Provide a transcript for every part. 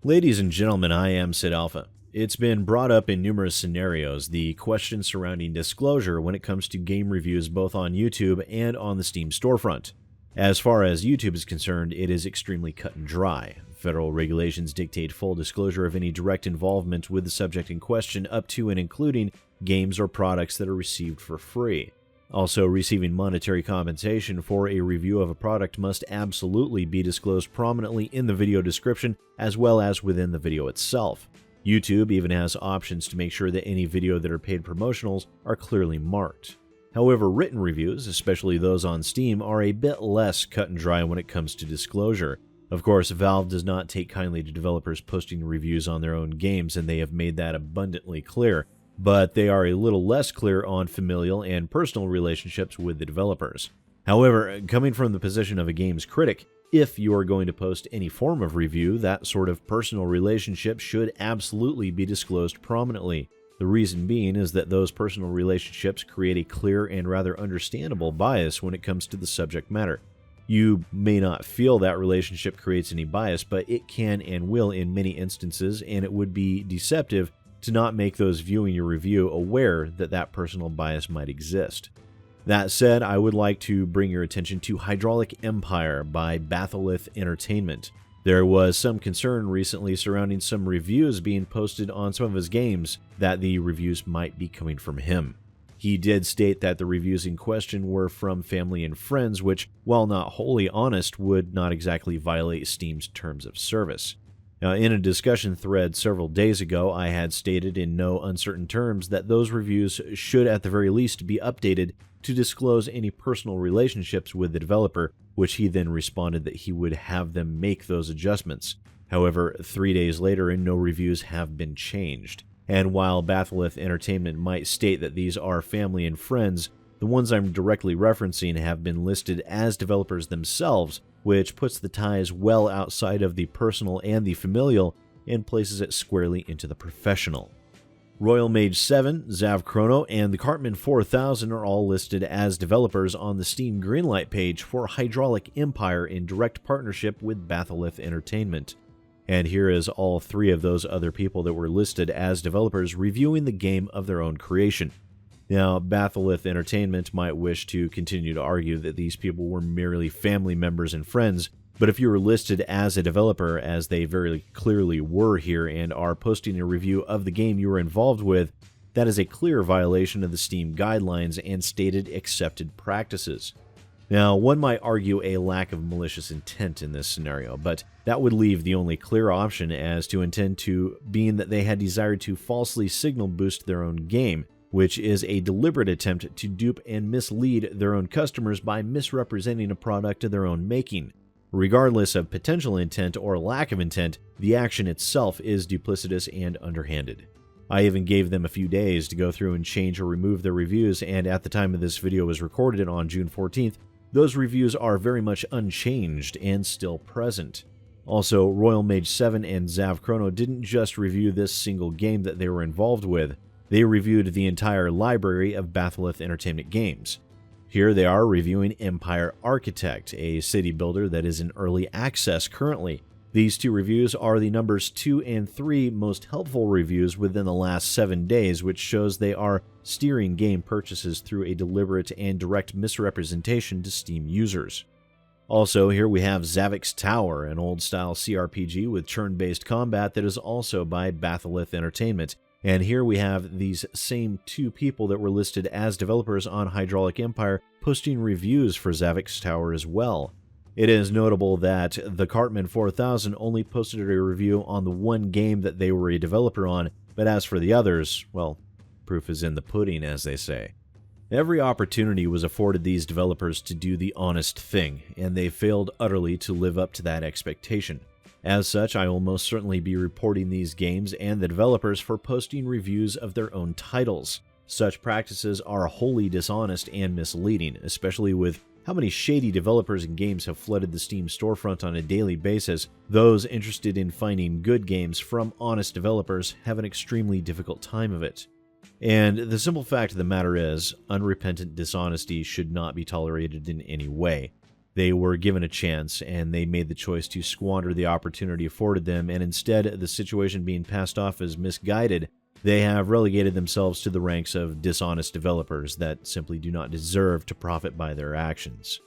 Ladies and gentlemen, I am SidAlpha. It's been brought up in numerous scenarios, the question surrounding disclosure when it comes to game reviews both on YouTube and on the Steam storefront. As far as YouTube is concerned, it is extremely cut and dry. Federal regulations dictate full disclosure of any direct involvement with the subject in question up to and including games or products that are received for free. Also, receiving monetary compensation for a review of a product must absolutely be disclosed prominently in the video description as well as within the video itself. YouTube even has options to make sure that any video that are paid promotionals are clearly marked. However, written reviews, especially those on Steam, are a bit less cut and dry when it comes to disclosure. Of course, Valve does not take kindly to developers posting reviews on their own games, and they have made that abundantly clear. But they are a little less clear on familial and personal relationships with the developers. However, coming from the position of a game's critic, if you are going to post any form of review, that sort of personal relationship should absolutely be disclosed prominently. The reason being is that those personal relationships create a clear and rather understandable bias when it comes to the subject matter. You may not feel that relationship creates any bias, but it can and will in many instances, and it would be deceptive to not make those viewing your review aware that that personal bias might exist. That said, I would like to bring your attention to Hydraulic Empire by Batholith Entertainment. There was some concern recently surrounding some reviews being posted on some of his games that the reviews might be coming from him. He did state that the reviews in question were from family and friends, which, while not wholly honest, would not exactly violate Steam's terms of service. Now, in a discussion thread several days ago, I had stated in no uncertain terms that those reviews should at the very least be updated to disclose any personal relationships with the developer, which he then responded that he would have them make those adjustments. However, 3 days later, no reviews have been changed. And while Batholith Entertainment might state that these are family and friends, the ones I'm directly referencing have been listed as developers themselves, which puts the ties well outside of the personal and the familial and places it squarely into the professional. Royal Mage 7, Zav Chrono, and the Cartman 4000 are all listed as developers on the Steam Greenlight page for Hydraulic Empire in direct partnership with Batholith Entertainment. And here is all three of those other people that were listed as developers reviewing the game of their own creation. Now, Batholith Entertainment might wish to continue to argue that these people were merely family members and friends, but if you were listed as a developer, as they very clearly were here, and are posting a review of the game you were involved with, that is a clear violation of the Steam guidelines and stated accepted practices. Now, one might argue a lack of malicious intent in this scenario, but that would leave the only clear option as to intent to being that they had desired to falsely signal boost their own game, which is a deliberate attempt to dupe and mislead their own customers by misrepresenting a product of their own making. Regardless of potential intent or lack of intent, the action itself is duplicitous and underhanded. I even gave them a few days to go through and change or remove their reviews, and at the time of this video was recorded on June 14th, those reviews are very much unchanged and still present. Also, Royal Mage 7 and Zav Chrono didn't just review this single game that they were involved with. They reviewed the entire library of Batholith Entertainment games. Here they are reviewing Empire Architect, a city builder that is in early access currently. These two reviews are the numbers 2 and 3 most helpful reviews within the last 7 days, which shows they are steering game purchases through a deliberate and direct misrepresentation to Steam users. Also, here we have Zavik's Tower, an old-style CRPG with turn-based combat that is also by Batholith Entertainment. And here we have these same two people that were listed as developers on Hydraulic Empire posting reviews for Zavik's Tower as well. It is notable that the Cartman 4000 only posted a review on the one game that they were a developer on, but as for the others, well, proof is in the pudding, as they say. Every opportunity was afforded these developers to do the honest thing, and they failed utterly to live up to that expectation. As such, I will most certainly be reporting these games and the developers for posting reviews of their own titles. Such practices are wholly dishonest and misleading, especially with how many shady developers and games have flooded the Steam storefront on a daily basis. Those interested in finding good games from honest developers have an extremely difficult time of it. And the simple fact of the matter is, unrepentant dishonesty should not be tolerated in any way. They were given a chance, and they made the choice to squander the opportunity afforded them, and instead of the situation being passed off as misguided, they have relegated themselves to the ranks of dishonest developers that simply do not deserve to profit by their actions.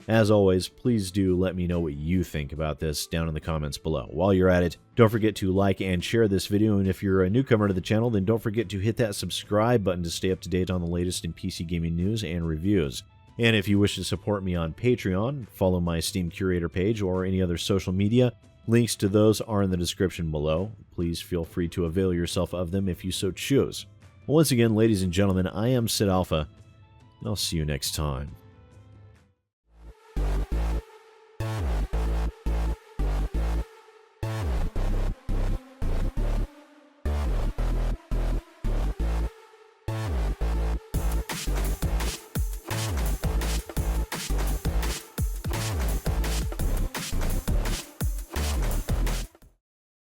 As always, please do let me know what you think about this down in the comments below. While you're at it, don't forget to like and share this video, and if you're a newcomer to the channel, then don't forget to hit that subscribe button to stay up to date on the latest in PC gaming news and reviews. And if you wish to support me on Patreon, follow my Steam Curator page or any other social media. Links to those are in the description below. Please feel free to avail yourself of them if you so choose. Once again, ladies and gentlemen, I am SidAlpha, and I'll see you next time.